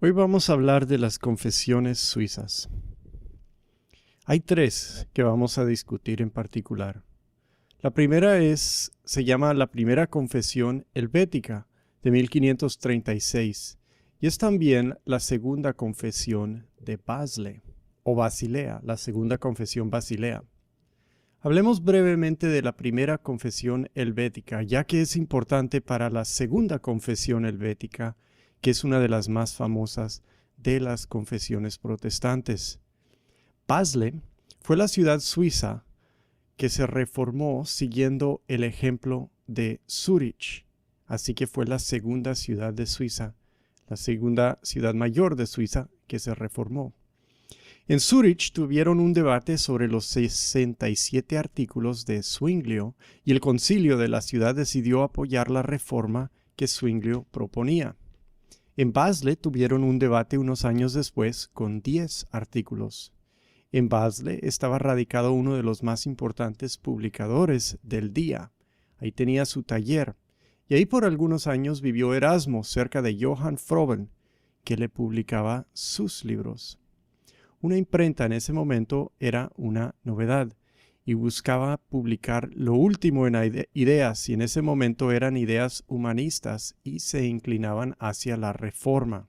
Hoy vamos a hablar de las confesiones suizas. Hay tres que vamos a discutir en particular. La primera se llama la Primera Confesión Helvética de 1536 y es también la Segunda Confesión de Basle o Basilea, la Segunda Confesión Basilea. Hablemos brevemente de la Primera Confesión Helvética, ya que es importante para la Segunda Confesión Helvética, que es una de las más famosas de las confesiones protestantes. Basle fue la ciudad suiza que se reformó siguiendo el ejemplo de Zúrich, así que fue la segunda ciudad de Suiza, la segunda ciudad mayor de Suiza que se reformó. En Zúrich tuvieron un debate sobre los 67 artículos de Zwinglio y el concilio de la ciudad decidió apoyar la reforma que Zwinglio proponía. En Basle tuvieron un debate unos años después con 10 artículos. En Basle estaba radicado uno de los más importantes publicadores del día. Ahí tenía su taller. Y ahí por algunos años vivió Erasmo cerca de Johann Froben, que le publicaba sus libros. Una imprenta en ese momento era una novedad y buscaba publicar lo último en ideas, y en ese momento eran ideas humanistas y se inclinaban hacia la reforma.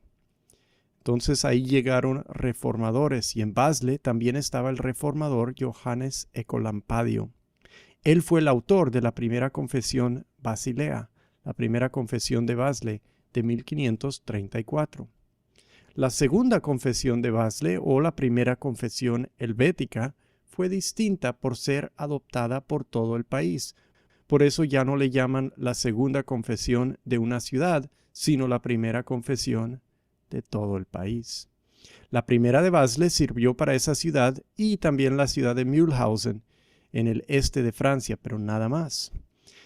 Entonces ahí llegaron reformadores y en Basle también estaba el reformador Johannes Ecolampadio. Él fue el autor de la Primera Confesión Basilea, la Primera Confesión de Basle de 1534. La Segunda Confesión de Basle o la Primera Confesión Helvética fue distinta por ser adoptada por todo el país. Por eso ya no le llaman la Segunda Confesión de una ciudad, sino la Primera Confesión de todo el país. La primera de Basle sirvió para esa ciudad y también la ciudad de Mühlhausen, en el este de Francia, pero nada más.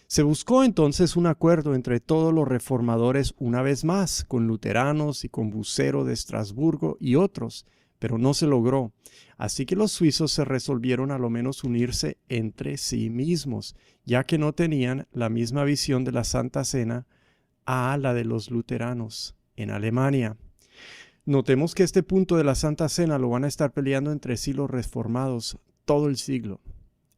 Se buscó entonces un acuerdo entre todos los reformadores una vez más, con luteranos y con Bucero de Estrasburgo y otros, pero no se logró. Así que los suizos se resolvieron a lo menos unirse entre sí mismos, ya que no tenían la misma visión de la Santa Cena a la de los luteranos en Alemania. Notemos que este punto de la Santa Cena lo van a estar peleando entre sí los reformados todo el siglo.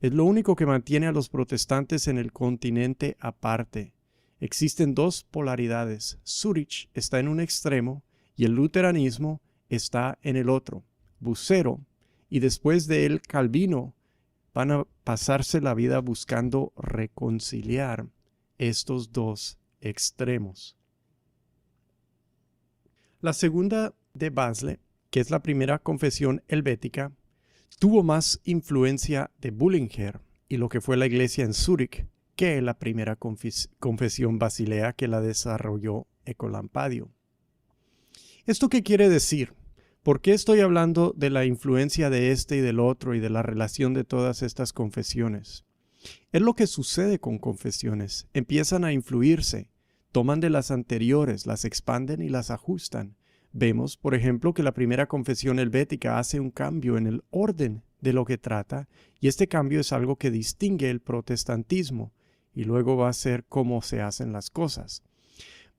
Es lo único que mantiene a los protestantes en el continente aparte. Existen dos polaridades. Zúrich está en un extremo y el luteranismo está en el otro. Bucero y después de él Calvino van a pasarse la vida buscando reconciliar estos dos extremos. La segunda de Basle, que es la Primera Confesión Helvética, tuvo más influencia de Bullinger y lo que fue la iglesia en Zúrich que la Primera Confesión Basilea que la desarrolló Ecolampadio. ¿Esto qué quiere decir? ¿Por qué estoy hablando de la influencia de este y del otro y de la relación de todas estas confesiones? Es lo que sucede con confesiones. Empiezan a influirse, toman de las anteriores, las expanden y las ajustan. Vemos, por ejemplo, que la Primera Confesión Helvética hace un cambio en el orden de lo que trata, y este cambio es algo que distingue el protestantismo, y luego va a ser cómo se hacen las cosas.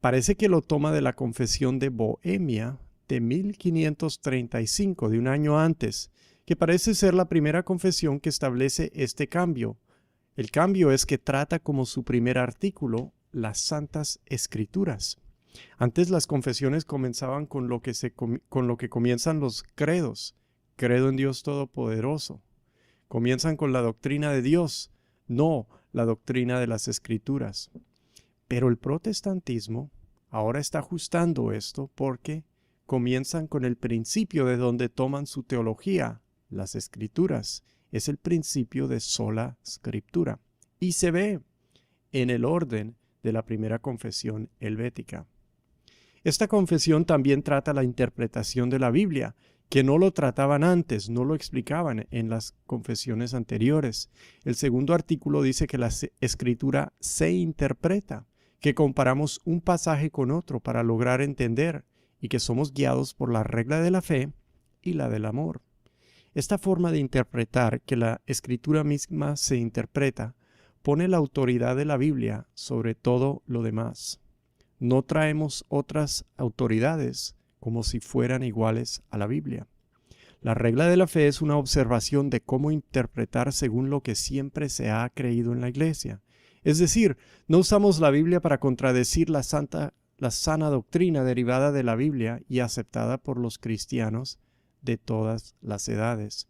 Parece que lo toma de la Confesión de Bohemia de 1535, de un año antes, que parece ser la primera confesión que establece este cambio. El cambio es que trata como su primer artículo las Santas Escrituras. Antes las confesiones comenzaban con lo que comienzan los credos. Credo en Dios Todopoderoso. Comienzan con la doctrina de Dios, no la doctrina de las Escrituras. Pero el protestantismo ahora está ajustando esto porque comienzan con el principio de donde toman su teología, las Escrituras. Es el principio de sola Scriptura. Y se ve en el orden de la Primera Confesión Helvética. Esta confesión también trata la interpretación de la Biblia, que no lo trataban antes, no lo explicaban en las confesiones anteriores. El segundo artículo dice que la Escritura se interpreta, que comparamos un pasaje con otro para lograr entender y que somos guiados por la regla de la fe y la del amor. Esta forma de interpretar, que la Escritura misma se interpreta, pone la autoridad de la Biblia sobre todo lo demás. No traemos otras autoridades como si fueran iguales a la Biblia. La regla de la fe es una observación de cómo interpretar según lo que siempre se ha creído en la Iglesia. Es decir, no usamos la Biblia para contradecir la sana doctrina derivada de la Biblia y aceptada por los cristianos de todas las edades.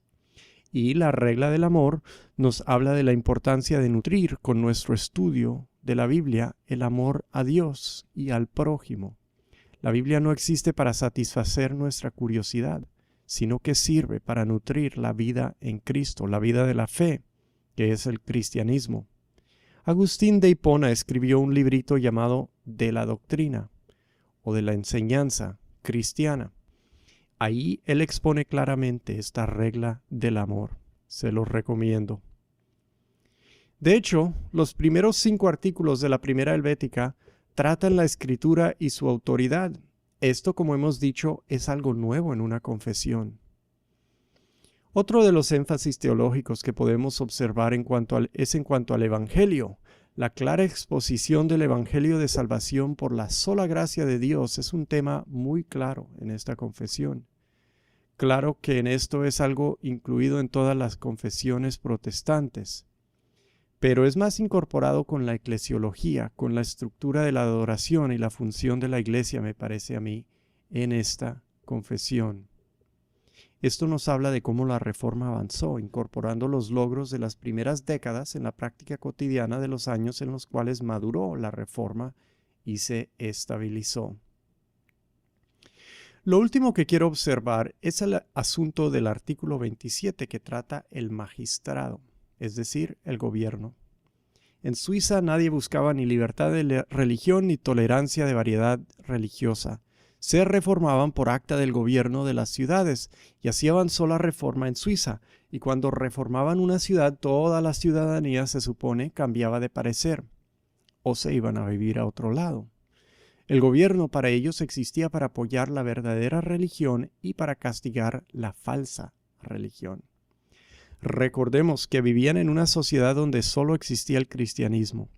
Y la regla del amor nos habla de la importancia de nutrir con nuestro estudio de la Biblia el amor a Dios y al prójimo. La Biblia no existe para satisfacer nuestra curiosidad, sino que sirve para nutrir la vida en Cristo, la vida de la fe, que es el cristianismo. Agustín de Hipona escribió un librito llamado De la Doctrina o de la Enseñanza Cristiana. Ahí él expone claramente esta regla del amor. Se los recomiendo. De hecho, los primeros 5 artículos de la Primera Helvética tratan la Escritura y su autoridad. Esto, como hemos dicho, es algo nuevo en una confesión. Otro de los énfasis teológicos que podemos observar es en cuanto al Evangelio. La clara exposición del Evangelio de salvación por la sola gracia de Dios es un tema muy claro en esta confesión. Claro que en esto es algo incluido en todas las confesiones protestantes, pero es más incorporado con la eclesiología, con la estructura de la adoración y la función de la Iglesia, me parece a mí, en esta confesión. Esto nos habla de cómo la Reforma avanzó, incorporando los logros de las primeras décadas en la práctica cotidiana de los años en los cuales maduró la Reforma y se estabilizó. Lo último que quiero observar es el asunto del artículo 27 que trata el magistrado, es decir, el gobierno. En Suiza nadie buscaba ni libertad de religión ni tolerancia de variedad religiosa. Se reformaban por acta del gobierno de las ciudades y así avanzó la reforma en Suiza. Y cuando reformaban una ciudad, toda la ciudadanía, se supone, cambiaba de parecer o se iban a vivir a otro lado. El gobierno para ellos existía para apoyar la verdadera religión y para castigar la falsa religión. Recordemos que vivían en una sociedad donde solo existía el cristianismo.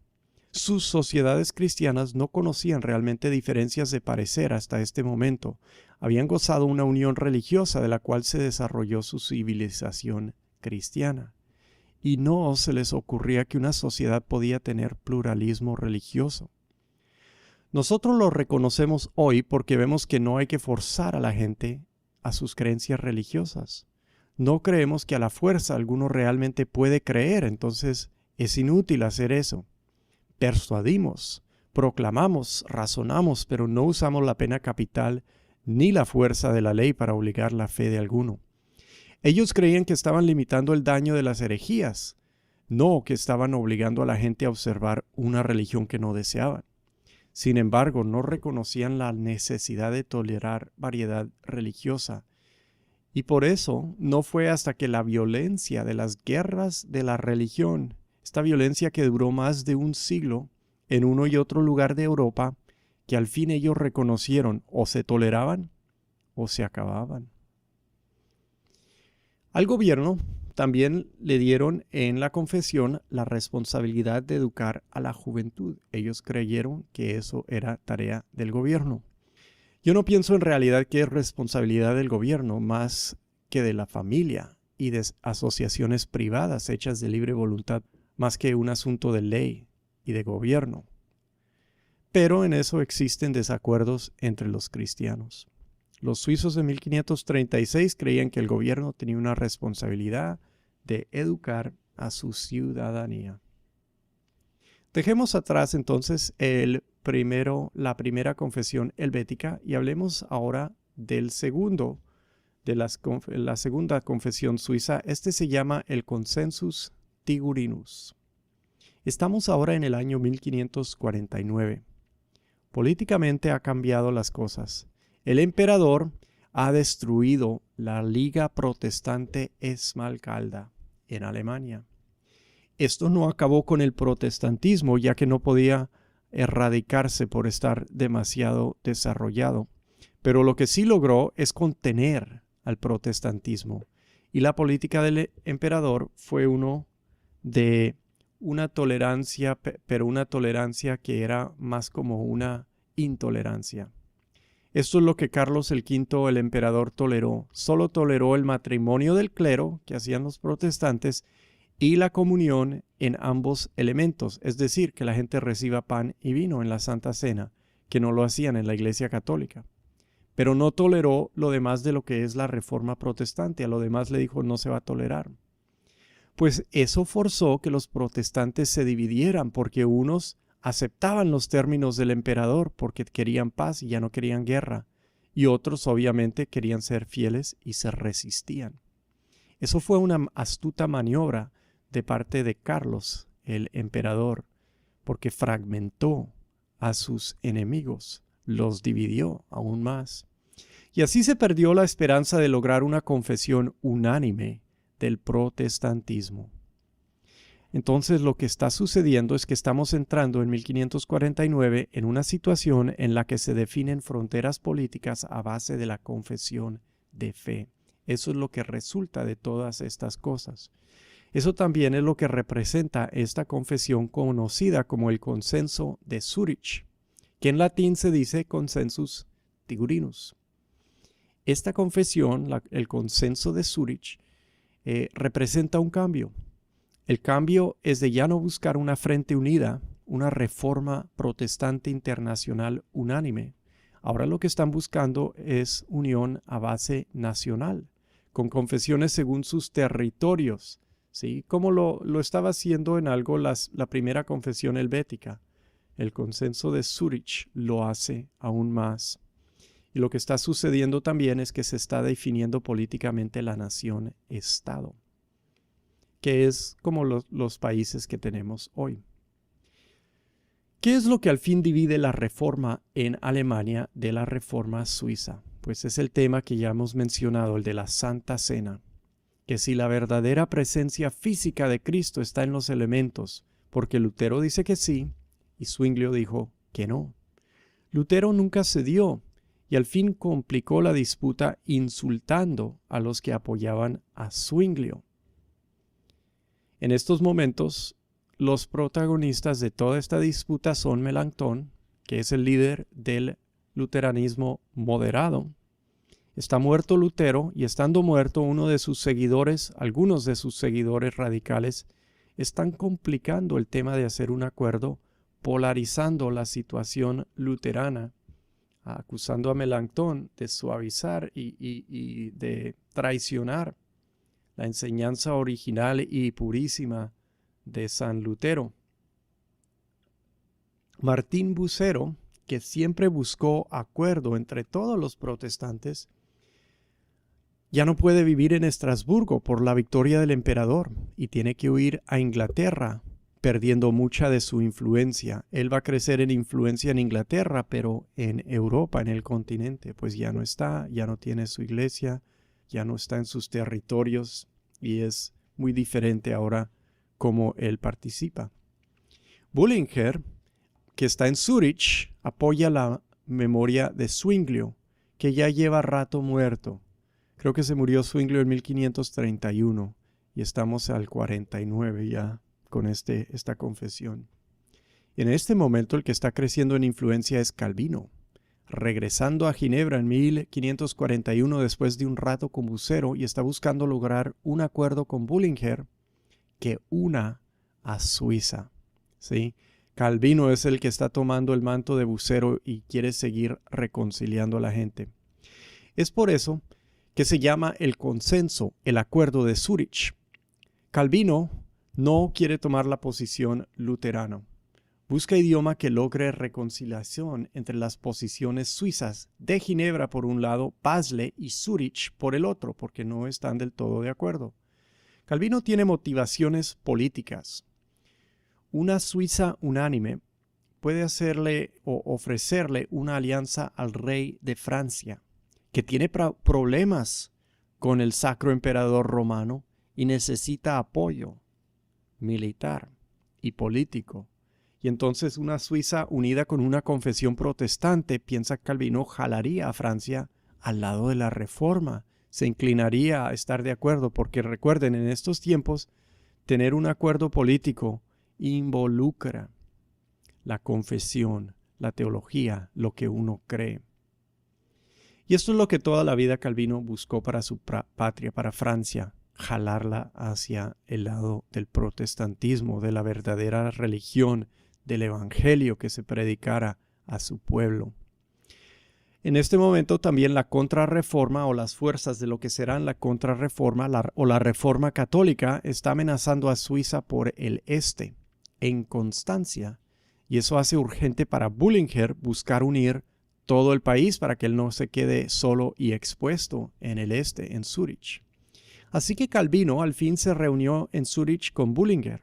Sus sociedades cristianas no conocían realmente diferencias de parecer hasta este momento. Habían gozado una unión religiosa de la cual se desarrolló su civilización cristiana. Y no se les ocurría que una sociedad podía tener pluralismo religioso. Nosotros lo reconocemos hoy porque vemos que no hay que forzar a la gente a sus creencias religiosas. No creemos que a la fuerza alguno realmente puede creer, entonces es inútil hacer eso. Persuadimos, proclamamos, razonamos, pero no usamos la pena capital ni la fuerza de la ley para obligar la fe de alguno. Ellos creían que estaban limitando el daño de las herejías, no que estaban obligando a la gente a observar una religión que no deseaban. Sin embargo, no reconocían la necesidad de tolerar variedad religiosa. Y por eso no fue hasta que la violencia de las guerras de la religión, esta violencia que duró más de un siglo en uno y otro lugar de Europa, que al fin ellos reconocieron o se toleraban o se acababan. Al gobierno también le dieron en la confesión la responsabilidad de educar a la juventud. Ellos creyeron que eso era tarea del gobierno. Yo no pienso en realidad que es responsabilidad del gobierno más que de la familia y de asociaciones privadas hechas de libre voluntad, más que un asunto de ley y de gobierno. Pero en eso existen desacuerdos entre los cristianos. Los suizos de 1536 creían que el gobierno tenía una responsabilidad de educar a su ciudadanía. Dejemos atrás entonces la primera confesión helvética y hablemos ahora del segundo, de la segunda confesión suiza. Este se llama el Consensus Tigurinus. Estamos ahora en el año 1549. Políticamente ha cambiado las cosas. El emperador ha destruido la Liga Protestante Esmalcalda en Alemania. Esto no acabó con el protestantismo, ya que no podía erradicarse por estar demasiado desarrollado. Pero lo que sí logró es contener al protestantismo. Y la política del emperador fue de una tolerancia, pero una tolerancia que era más como una intolerancia. Esto es lo que Carlos V, el emperador, toleró. Solo toleró el matrimonio del clero, que hacían los protestantes, y la comunión en ambos elementos, es decir, que la gente reciba pan y vino en la Santa Cena, que no lo hacían en la Iglesia Católica. Pero no toleró lo demás de lo que es la Reforma Protestante. A lo demás le dijo no se va a tolerar. Pues eso forzó que los protestantes se dividieran, porque unos aceptaban los términos del emperador porque querían paz y ya no querían guerra, y otros obviamente querían ser fieles y se resistían. Eso fue una astuta maniobra de parte de Carlos, el emperador, porque fragmentó a sus enemigos, los dividió aún más. Y así se perdió la esperanza de lograr una confesión unánime del protestantismo. Entonces lo que está sucediendo es que estamos entrando en 1549 en una situación en la que se definen fronteras políticas a base de la confesión de fe. Eso es lo que resulta de todas estas cosas. Eso también es lo que representa esta confesión conocida como el Consenso de Zúrich, que en latín se dice Consensus Tigurinus. Esta confesión, el Consenso de Zúrich, representa un cambio. El cambio es de ya no buscar una frente unida, una reforma protestante internacional unánime. Ahora lo que están buscando es unión a base nacional, con confesiones según sus territorios, ¿sí? Como lo estaba haciendo en algo la primera confesión helvética. El Consenso de Zúrich lo hace aún más. Y lo que está sucediendo también es que se está definiendo políticamente la nación-estado, que es como los países que tenemos hoy. ¿Qué es lo que al fin divide la reforma en Alemania de la reforma suiza? Pues es el tema que ya hemos mencionado, el de la Santa Cena, que si la verdadera presencia física de Cristo está en los elementos, porque Lutero dice que sí y Zwinglio dijo que no. Lutero nunca cedió y al fin complicó la disputa insultando a los que apoyaban a Zwinglio. En estos momentos, los protagonistas de toda esta disputa son Melanchthon, que es el líder del luteranismo moderado. Está muerto Lutero y estando muerto uno de sus seguidores, algunos de sus seguidores radicales, están complicando el tema de hacer un acuerdo, polarizando la situación luterana, acusando a Melanchthon de suavizar y de traicionar la enseñanza original y purísima de San Lutero. Martín Bucero, que siempre buscó acuerdo entre todos los protestantes, ya no puede vivir en Estrasburgo por la victoria del emperador y tiene que huir a Inglaterra, perdiendo mucha de su influencia. Él va a crecer en influencia en Inglaterra, pero en Europa, en el continente, pues ya no está, ya no tiene su iglesia, ya no está en sus territorios y es muy diferente ahora cómo él participa. Bullinger, que está en Zúrich, apoya la memoria de Zwinglio, que ya lleva rato muerto. Creo que se murió Zwinglio en 1531 y estamos al 49 ya con esta confesión. En este momento el que está creciendo en influencia es Calvino, regresando a Ginebra en 1541 después de un rato con Bucero y está buscando lograr un acuerdo con Bullinger que una a Suiza, ¿sí? Calvino es el que está tomando el manto de Bucero y quiere seguir reconciliando a la gente. Es por eso que se llama el consenso, el acuerdo de Zúrich. Calvino no quiere tomar la posición luterana. Busca idioma que logre reconciliación entre las posiciones suizas de Ginebra por un lado, Basel y Zúrich por el otro, porque no están del todo de acuerdo. Calvino tiene motivaciones políticas. Una Suiza unánime puede hacerle o ofrecerle una alianza al rey de Francia, que tiene problemas con el Sacro Emperador Romano y necesita apoyo militar y político. Y entonces una Suiza unida con una confesión protestante, piensa Calvino, jalaría a Francia al lado de la Reforma, se inclinaría a estar de acuerdo, porque recuerden, en estos tiempos, tener un acuerdo político involucra la confesión, la teología, lo que uno cree. Y esto es lo que toda la vida Calvino buscó para su patria, para Francia, jalarla hacia el lado del protestantismo, de la verdadera religión, del evangelio que se predicara a su pueblo. En este momento también la contrarreforma o las fuerzas de lo que serán la contrarreforma o la reforma católica está amenazando a Suiza por el este, en Constancia, y eso hace urgente para Bullinger buscar unir todo el país para que él no se quede solo y expuesto en el este, en Zúrich. Así que Calvino al fin se reunió en Zúrich con Bullinger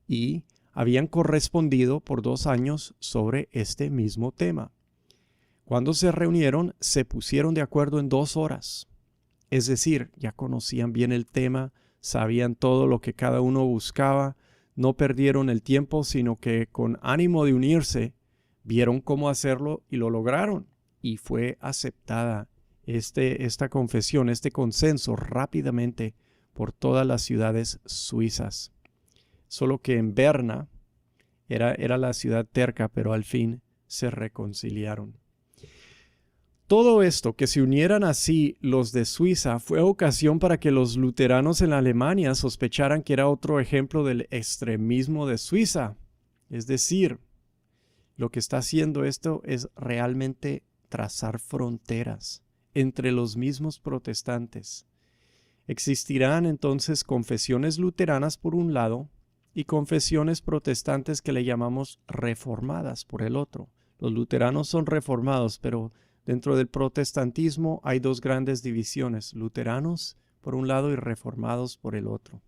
y habían correspondido por 2 años sobre este mismo tema. Cuando se reunieron, se pusieron de acuerdo en 2 horas. Es decir, ya conocían bien el tema, sabían todo lo que cada uno buscaba, no perdieron el tiempo, sino que con ánimo de unirse, vieron cómo hacerlo y lo lograron. Y fue aceptada esta confesión, este consenso rápidamente por todas las ciudades suizas. Solo que en Berna era la ciudad terca, pero al fin se reconciliaron. Todo esto, que se unieran así los de Suiza, fue ocasión para que los luteranos en Alemania sospecharan que era otro ejemplo del extremismo de Suiza. Es decir, lo que está haciendo esto es realmente trazar fronteras entre los mismos protestantes. Existirán entonces confesiones luteranas por un lado y confesiones protestantes que le llamamos reformadas por el otro. Los luteranos son reformados, pero dentro del protestantismo hay 2 grandes divisiones, luteranos por un lado y reformados por el otro.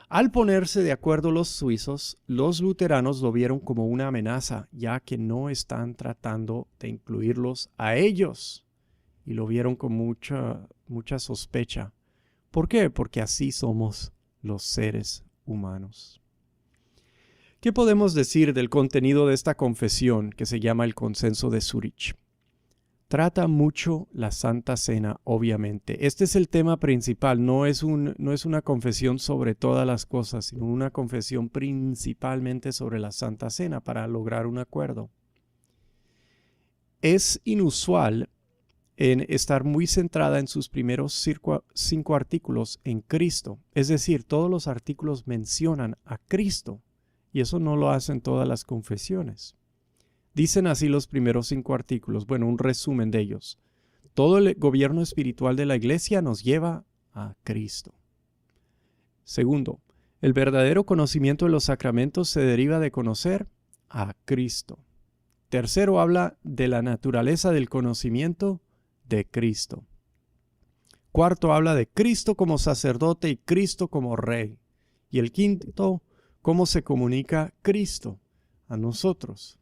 Al ponerse de acuerdo los suizos, los luteranos lo vieron como una amenaza, ya que no están tratando de incluirlos a ellos. Y lo vieron con mucha sospecha. ¿Por qué? Porque así somos los seres humanos. ¿Qué podemos decir del contenido de esta confesión que se llama el Consenso de Zúrich? Trata mucho la Santa Cena, obviamente. Este es el tema principal, no es una confesión sobre todas las cosas, sino una confesión principalmente sobre la Santa Cena para lograr un acuerdo. Es inusual en estar muy centrada en sus primeros 5 artículos en Cristo. Es decir, todos los artículos mencionan a Cristo y eso no lo hacen todas las confesiones. Dicen así los primeros 5 artículos, bueno, un resumen de ellos. Todo el gobierno espiritual de la iglesia nos lleva a Cristo. Segundo, el verdadero conocimiento de los sacramentos se deriva de conocer a Cristo. Tercero, habla de la naturaleza del conocimiento de Cristo. Cuarto, habla de Cristo como sacerdote y Cristo como rey. Y el quinto, cómo se comunica Cristo a nosotros.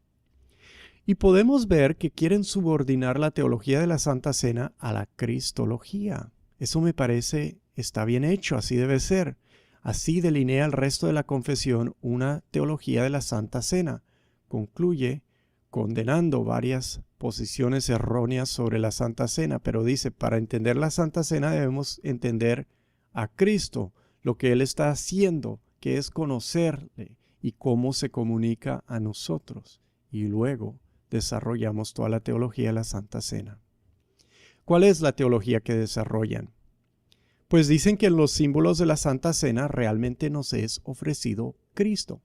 Y podemos ver que quieren subordinar la teología de la Santa Cena a la cristología. Eso me parece está bien hecho, así debe ser. Así delinea el resto de la confesión una teología de la Santa Cena. Concluye condenando varias posiciones erróneas sobre la Santa Cena, pero dice, para entender la Santa Cena debemos entender a Cristo, lo que Él está haciendo, que es conocerle y cómo se comunica a nosotros. Y luego desarrollamos toda la teología de la Santa Cena. ¿Cuál es la teología que desarrollan? Pues dicen que en los símbolos de la Santa Cena realmente nos es ofrecido Cristo.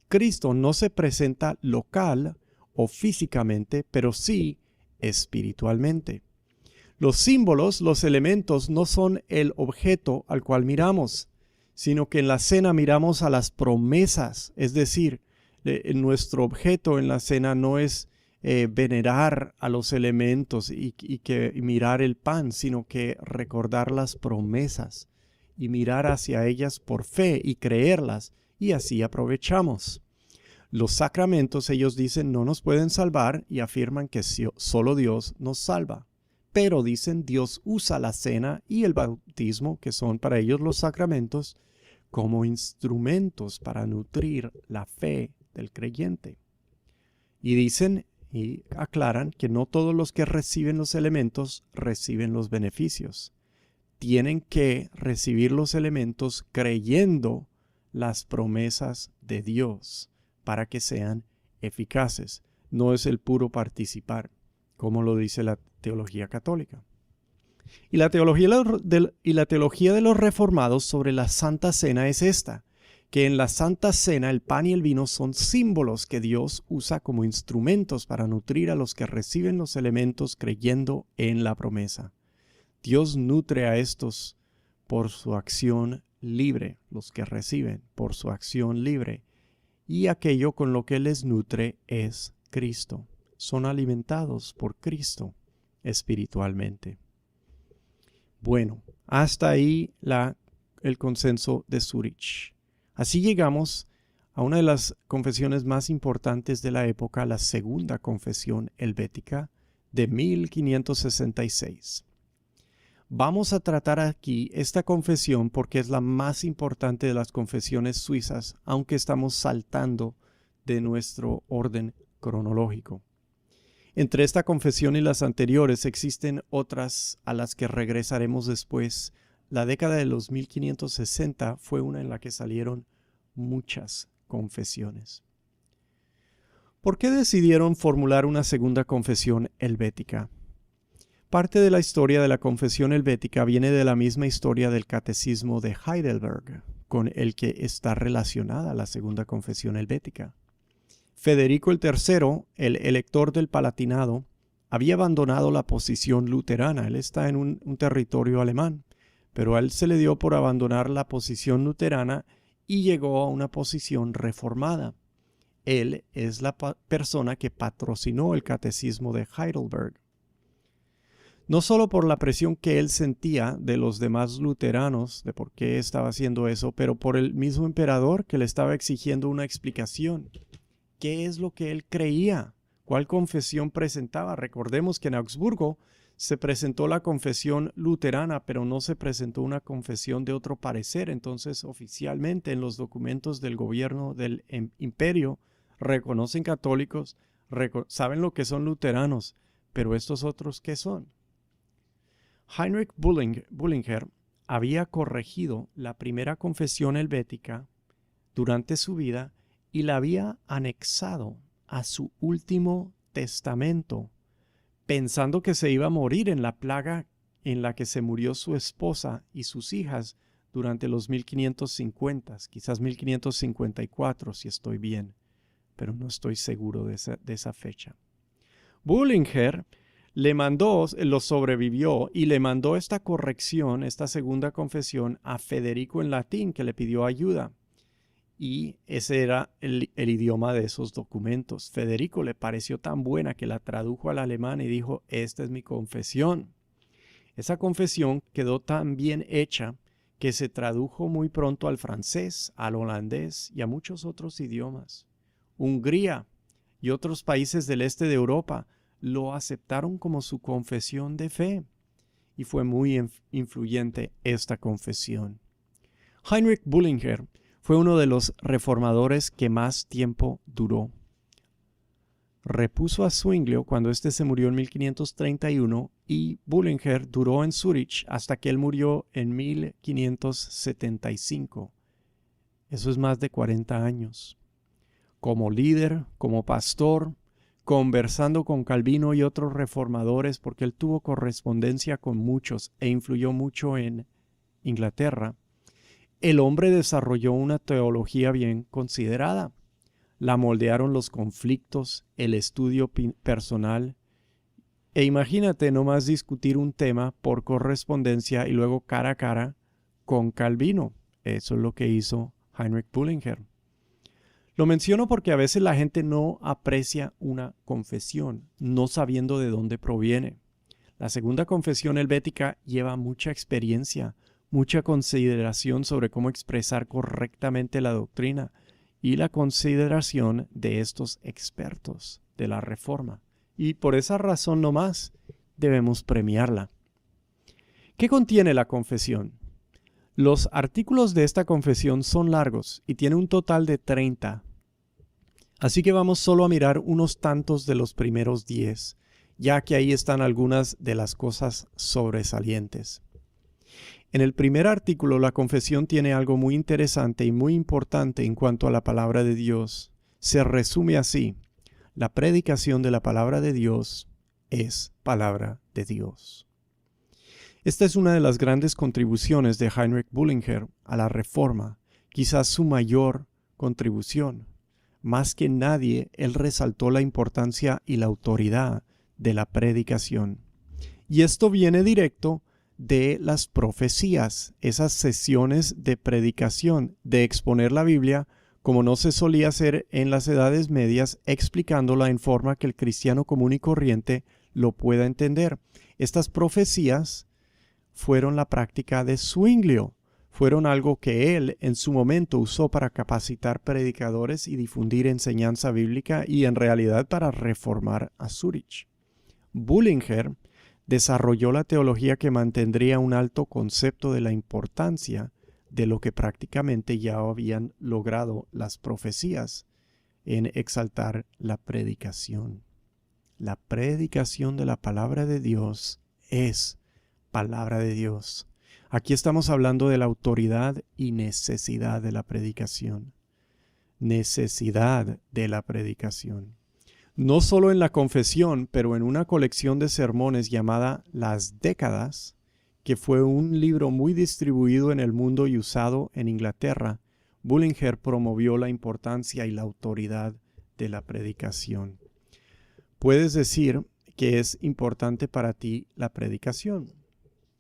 Cristo no se presenta local o físicamente, pero sí espiritualmente. Los símbolos, los elementos, no son el objeto al cual miramos, sino que en la cena miramos a las promesas, es decir, nuestro objeto en la cena no es venerar a los elementos y mirar el pan, sino que recordar las promesas y mirar hacia ellas por fe y creerlas, y así aprovechamos. Los sacramentos, ellos dicen, no nos pueden salvar y afirman que solo Dios nos salva. Pero dicen, Dios usa la cena y el bautismo, que son para ellos los sacramentos, como instrumentos para nutrir la fe del creyente. Y dicen y aclaran que no todos los que reciben los elementos reciben los beneficios. Tienen que recibir los elementos creyendo las promesas de Dios para que sean eficaces. No es el puro participar. como lo dice la teología católica. Y la teología de los reformados sobre la Santa Cena es esta, que en la Santa Cena el pan y el vino son símbolos que Dios usa como instrumentos para nutrir a los que reciben los elementos creyendo en la promesa. Dios nutre a estos por su acción libre, los que reciben por su acción libre, y aquello con lo que les nutre es Cristo. Son alimentados por Cristo espiritualmente. Bueno, hasta ahí el consenso de Zúrich. Así llegamos a una de las confesiones más importantes de la época, la Segunda Confesión Helvética de 1566. Vamos a tratar aquí esta confesión porque es la más importante de las confesiones suizas, aunque estamos saltando de nuestro orden cronológico. Entre esta confesión y las anteriores existen otras a las que regresaremos después. La década de los 1560 fue una en la que salieron muchas confesiones. ¿Por qué decidieron formular una segunda confesión helvética? Parte de la historia de la confesión helvética viene de la misma historia del catecismo de Heidelberg, con el que está relacionada la segunda confesión helvética. Federico el III, el elector del Palatinado, había abandonado la posición luterana. Él está en un territorio alemán, pero a él se le dio por abandonar la posición luterana y llegó a una posición reformada. Él es la persona que patrocinó el catecismo de Heidelberg. No solo por la presión que él sentía de los demás luteranos de por qué estaba haciendo eso, pero por el mismo emperador que le estaba exigiendo una explicación. ¿Qué es lo que él creía? ¿Cuál confesión presentaba? Recordemos que en Augsburgo se presentó la confesión luterana, pero no se presentó una confesión de otro parecer. Entonces, oficialmente en los documentos del gobierno del imperio, reconocen católicos, saben lo que son luteranos, pero estos otros, ¿qué son? Heinrich Bullinger había corregido la primera confesión helvética durante su vida y la había anexado a su último testamento, pensando que se iba a morir en la plaga en la que se murió su esposa y sus hijas durante los 1550, quizás 1554 si estoy bien, pero no estoy seguro de esa fecha. Bullinger lo sobrevivió y le mandó esta corrección, esta segunda confesión a Federico en latín, que le pidió ayuda. Y ese era el idioma de esos documentos. Federico le pareció tan buena que la tradujo al alemán y dijo, esta es mi confesión. Esa confesión quedó tan bien hecha que se tradujo muy pronto al francés, al holandés y a muchos otros idiomas. Hungría y otros países del este de Europa lo aceptaron como su confesión de fe y fue muy influyente esta confesión. Heinrich Bullinger fue uno de los reformadores que más tiempo duró. Repuso a Zwinglio cuando éste se murió en 1531 y Bullinger duró en Zúrich hasta que él murió en 1575. Eso es más de 40 años. Como líder, como pastor, conversando con Calvino y otros reformadores, porque él tuvo correspondencia con muchos e influyó mucho en Inglaterra, el hombre desarrolló una teología bien considerada. La moldearon los conflictos, el estudio personal. E imagínate nomás discutir un tema por correspondencia y luego cara a cara con Calvino. Eso es lo que hizo Heinrich Bullinger. Lo menciono porque a veces la gente no aprecia una confesión, no sabiendo de dónde proviene. La segunda confesión helvética lleva mucha experiencia, mucha consideración sobre cómo expresar correctamente la doctrina y la consideración de estos expertos de la Reforma. Y por esa razón nomás debemos premiarla. ¿Qué contiene la confesión? Los artículos de esta confesión son largos y tiene un total de 30. Así que vamos solo a mirar unos tantos de los primeros 10, ya que ahí están algunas de las cosas sobresalientes. En el primer artículo, la confesión tiene algo muy interesante y muy importante en cuanto a la palabra de Dios. Se resume así: la predicación de la palabra de Dios es palabra de Dios. Esta es una de las grandes contribuciones de Heinrich Bullinger a la Reforma, quizás su mayor contribución. Más que nadie, él resaltó la importancia y la autoridad de la predicación. Y esto viene directo de las profecías, esas sesiones de predicación, de exponer la Biblia como no se solía hacer en las Edades Medias, explicándola en forma que el cristiano común y corriente lo pueda entender. Estas profecías fueron la práctica de Zwinglio, fueron algo que él en su momento usó para capacitar predicadores y difundir enseñanza bíblica y en realidad para reformar a Zurich. Bullinger desarrolló la teología que mantendría un alto concepto de la importancia de lo que prácticamente ya habían logrado las profecías en exaltar la predicación. La predicación de la palabra de Dios es palabra de Dios. Aquí estamos hablando de la autoridad y necesidad de la predicación. Necesidad de la predicación. No solo en la confesión, pero en una colección de sermones llamada Las Décadas, que fue un libro muy distribuido en el mundo y usado en Inglaterra, Bullinger promovió la importancia y la autoridad de la predicación. Puedes decir que es importante para ti la predicación,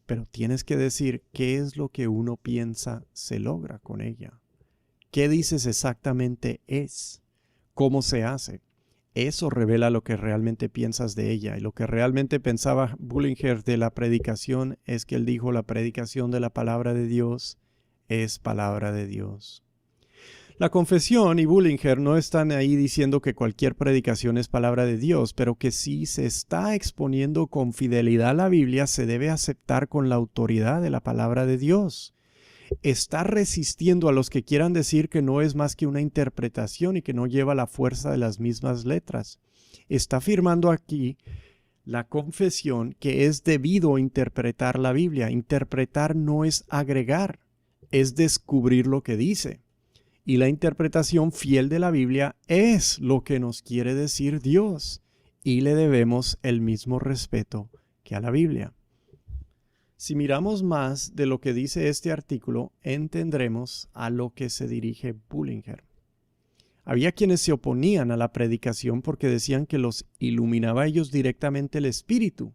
pero tienes que decir qué es lo que uno piensa se logra con ella. ¿Qué dices exactamente es? ¿Cómo se hace? Eso revela lo que realmente piensas de ella. Y lo que realmente pensaba Bullinger de la predicación es que él dijo: la predicación de la palabra de Dios es palabra de Dios. La confesión y Bullinger no están ahí diciendo que cualquier predicación es palabra de Dios, pero que si se está exponiendo con fidelidad a la Biblia, se debe aceptar con la autoridad de la palabra de Dios. Está resistiendo a los que quieran decir que no es más que una interpretación y que no lleva la fuerza de las mismas letras. Está afirmando aquí la confesión que es debido interpretar la Biblia. Interpretar no es agregar, es descubrir lo que dice. Y la interpretación fiel de la Biblia es lo que nos quiere decir Dios, y le debemos el mismo respeto que a la Biblia. Si miramos más de lo que dice este artículo, entendremos a lo que se dirige Bullinger. Había quienes se oponían a la predicación porque decían que los iluminaba a ellos directamente el Espíritu.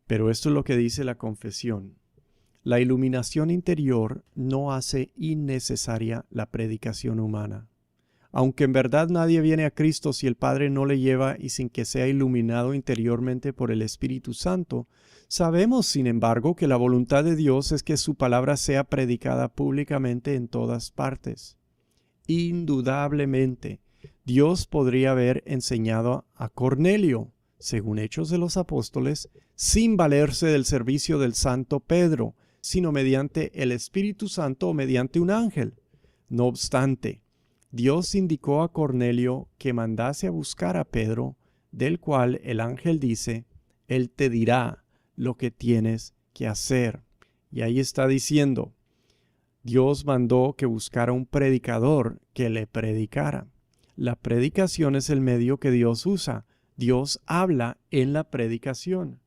Pero esto es lo que dice la confesión. La iluminación interior no hace innecesaria la predicación humana. Aunque en verdad nadie viene a Cristo si el Padre no le lleva y sin que sea iluminado interiormente por el Espíritu Santo, sabemos, sin embargo, que la voluntad de Dios es que su palabra sea predicada públicamente en todas partes. Indudablemente, Dios podría haber enseñado a Cornelio, según Hechos de los Apóstoles, sin valerse del servicio del Santo Pedro, sino mediante el Espíritu Santo o mediante un ángel. No obstante, Dios indicó a Cornelio que mandase a buscar a Pedro, del cual el ángel dice: Él te dirá lo que tienes que hacer. Y ahí está diciendo, Dios mandó que buscara un predicador que le predicara. La predicación es el medio que Dios usa. Dios habla en la predicación.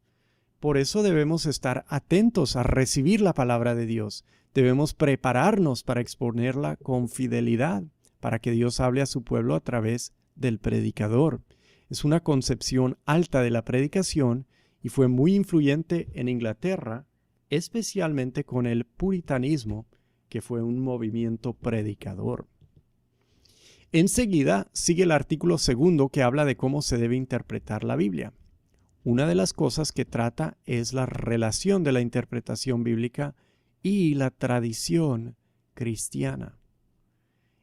Por eso debemos estar atentos a recibir la palabra de Dios. Debemos prepararnos para exponerla con fidelidad, para que Dios hable a su pueblo a través del predicador. Es una concepción alta de la predicación y fue muy influyente en Inglaterra, especialmente con el puritanismo, que fue un movimiento predicador. Enseguida sigue el artículo 2 que habla de cómo se debe interpretar la Biblia. Una de las cosas que trata es la relación de la interpretación bíblica y la tradición cristiana.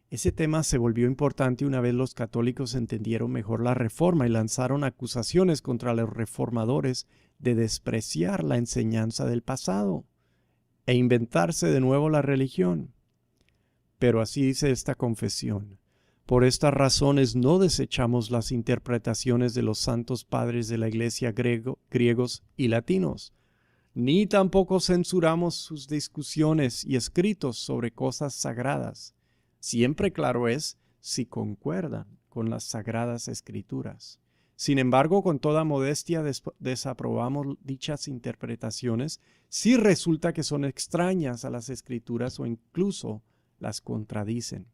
Ese tema se volvió importante una vez los católicos entendieron mejor la Reforma y lanzaron acusaciones contra los reformadores de despreciar la enseñanza del pasado e inventarse de nuevo la religión. Pero así dice esta confesión: por estas razones no desechamos las interpretaciones de los santos padres de la Iglesia griegos y latinos, ni tampoco censuramos sus discusiones y escritos sobre cosas sagradas. Siempre claro es si concuerdan con las sagradas escrituras. Sin embargo, con toda modestia desaprobamos dichas interpretaciones si resulta que son extrañas a las Escrituras o incluso las contradicen.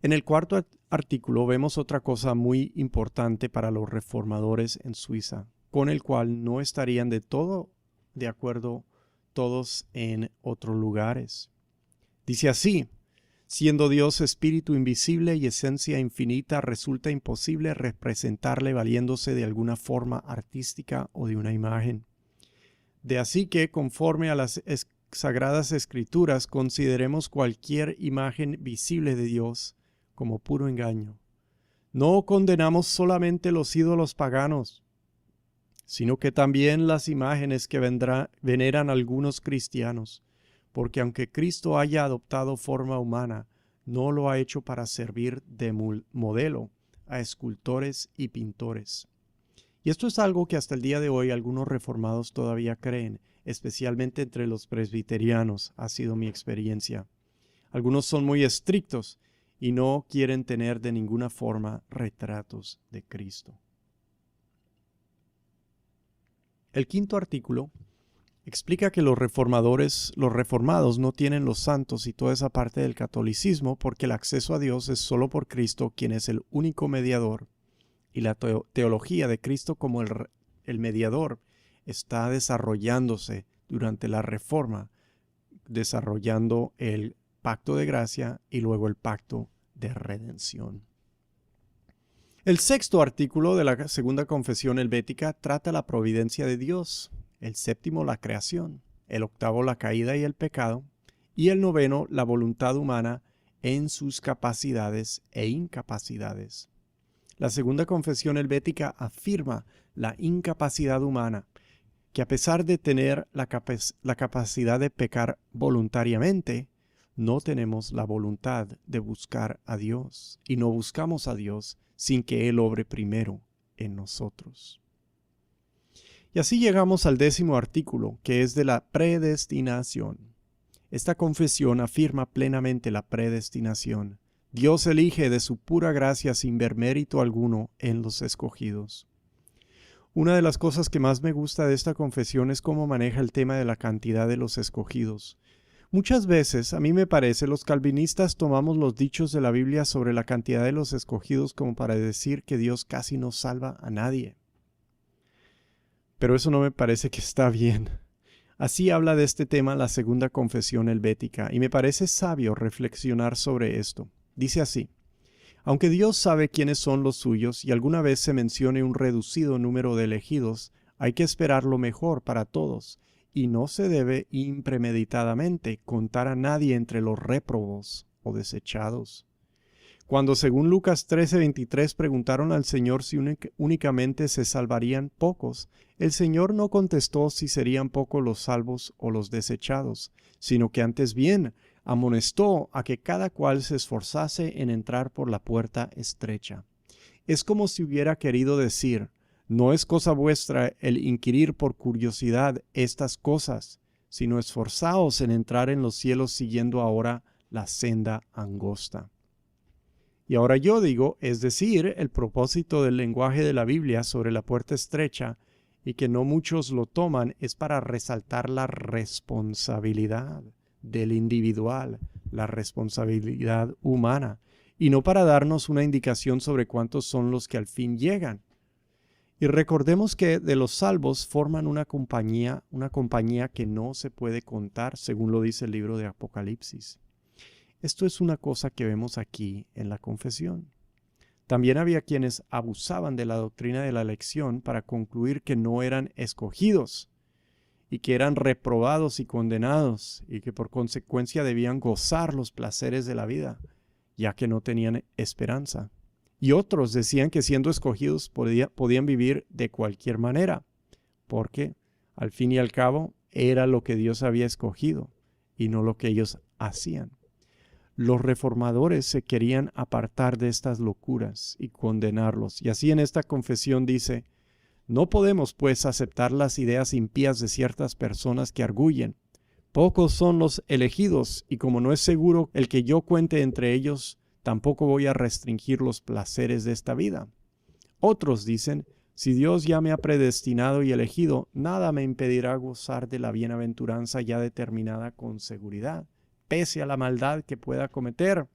En el cuarto artículo vemos otra cosa muy importante para los reformadores en Suiza, con el cual no estarían de todo de acuerdo todos en otros lugares. Dice así: siendo Dios espíritu invisible y esencia infinita, resulta imposible representarle valiéndose de alguna forma artística o de una imagen. De así que, conforme a las Sagradas Escrituras, consideremos cualquier imagen visible de Dios como puro engaño. No condenamos solamente los ídolos paganos, sino que también las imágenes que veneran algunos cristianos, porque aunque Cristo haya adoptado forma humana, no lo ha hecho para servir de modelo a escultores y pintores. Y esto es algo que hasta el día de hoy algunos reformados todavía creen, especialmente entre los presbiterianos, ha sido mi experiencia. Algunos son muy estrictos y no quieren tener de ninguna forma retratos de Cristo. El quinto artículo explica que los reformados no tienen los santos y toda esa parte del catolicismo porque el acceso a Dios es solo por Cristo, quien es el único mediador, y la teología de Cristo como el mediador está desarrollándose durante la Reforma, desarrollando el pacto de gracia y luego el pacto de redención. El sexto artículo de la Segunda Confesión Helvética trata la providencia de Dios, el séptimo la creación, el octavo la caída y el pecado, y el noveno la voluntad humana en sus capacidades e incapacidades. La Segunda Confesión Helvética afirma la incapacidad humana, que a pesar de tener la capacidad de pecar voluntariamente, no tenemos la voluntad de buscar a Dios, y no buscamos a Dios sin que Él obre primero en nosotros. Y así llegamos al 10º artículo, que es de la predestinación. Esta confesión afirma plenamente la predestinación. Dios elige de su pura gracia sin ver mérito alguno en los escogidos. Una de las cosas que más me gusta de esta confesión es cómo maneja el tema de la cantidad de los escogidos. Muchas veces, a mí me parece, los calvinistas tomamos los dichos de la Biblia sobre la cantidad de los escogidos como para decir que Dios casi no salva a nadie. Pero eso no me parece que está bien. Así habla de este tema la Segunda Confesión Helvética, y me parece sabio reflexionar sobre esto. Dice así: aunque Dios sabe quiénes son los suyos y alguna vez se mencione un reducido número de elegidos, hay que esperar lo mejor para todos, y no se debe impremeditadamente contar a nadie entre los réprobos o desechados. Cuando según Lucas 13:23 preguntaron al Señor si únicamente se salvarían pocos, el Señor no contestó si serían pocos los salvos o los desechados, sino que antes bien amonestó a que cada cual se esforzase en entrar por la puerta estrecha. Es como si hubiera querido decir: no es cosa vuestra el inquirir por curiosidad estas cosas, sino esforzaos en entrar en los cielos siguiendo ahora la senda angosta. Y ahora yo digo, es decir, el propósito del lenguaje de la Biblia sobre la puerta estrecha, y que no muchos lo toman, es para resaltar la responsabilidad del individual, la responsabilidad humana, y no para darnos una indicación sobre cuántos son los que al fin llegan. Y recordemos que de los salvos forman una compañía que no se puede contar, según lo dice el libro de Apocalipsis. Esto es una cosa que vemos aquí en la confesión. También había quienes abusaban de la doctrina de la elección para concluir que no eran escogidos y que eran reprobados y condenados y que por consecuencia debían gozar los placeres de la vida, ya que no tenían esperanza. Y otros decían que siendo escogidos podían vivir de cualquier manera, porque al fin y al cabo era lo que Dios había escogido y no lo que ellos hacían. Los reformadores se querían apartar de estas locuras y condenarlos. Y así en esta confesión dice: no podemos pues aceptar las ideas impías de ciertas personas que arguyen. Pocos son los elegidos, y como no es seguro el que yo cuente entre ellos, tampoco voy a restringir los placeres de esta vida. Otros dicen, si Dios ya me ha predestinado y elegido, nada me impedirá gozar de la bienaventuranza ya determinada con seguridad, pese a la maldad que pueda cometer.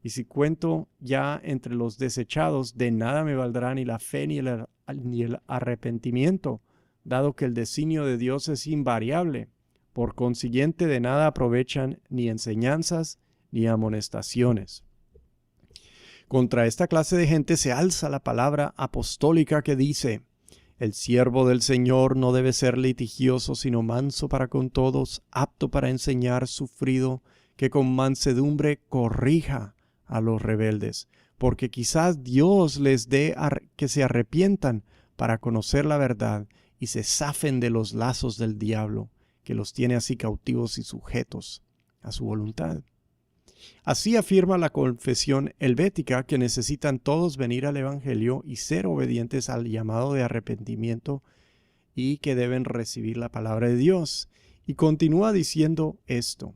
Y si cuento ya entre los desechados, de nada me valdrá ni la fe ni el arrepentimiento, dado que el designio de Dios es invariable. Por consiguiente, de nada aprovechan ni enseñanzas ni amonestaciones. Contra esta clase de gente se alza la palabra apostólica que dice, el siervo del Señor no debe ser litigioso, sino manso para con todos, apto para enseñar, sufrido, que con mansedumbre corrija a los rebeldes, porque quizás Dios les dé que se arrepientan para conocer la verdad y se zafen de los lazos del diablo, que los tiene así cautivos y sujetos a su voluntad. Así afirma la confesión helvética que necesitan todos venir al Evangelio y ser obedientes al llamado de arrepentimiento y que deben recibir la palabra de Dios. Y continúa diciendo esto: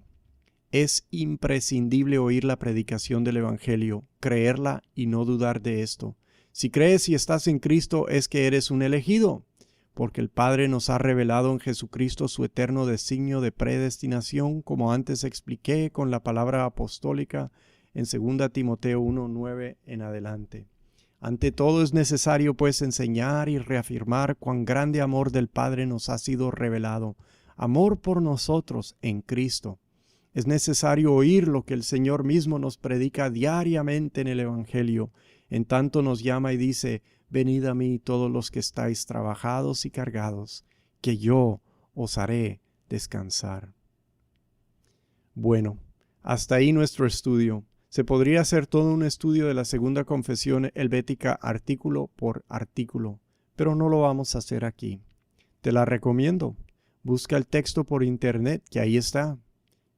es imprescindible oír la predicación del Evangelio, creerla y no dudar de esto. Si crees y estás en Cristo es que eres un elegido, porque el Padre nos ha revelado en Jesucristo su eterno designio de predestinación, como antes expliqué con la palabra apostólica en 2 Timoteo 1:9 en adelante. Ante todo es necesario pues enseñar y reafirmar cuán grande amor del Padre nos ha sido revelado, amor por nosotros en Cristo. Es necesario oír lo que el Señor mismo nos predica diariamente en el Evangelio, en tanto nos llama y dice, venid a mí todos los que estáis trabajados y cargados, que yo os haré descansar. Bueno, hasta ahí nuestro estudio. Se podría hacer todo un estudio de la segunda confesión helvética artículo por artículo, pero no lo vamos a hacer aquí. Te la recomiendo. Busca el texto por internet, que ahí está.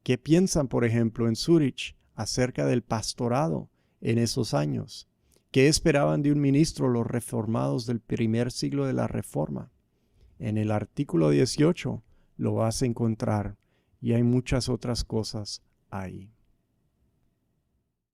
¿Qué piensan, por ejemplo, en Zúrich acerca del pastorado en esos años? ¿Qué esperaban de un ministro los reformados del primer siglo de la Reforma? En el artículo 18 lo vas a encontrar y hay muchas otras cosas ahí.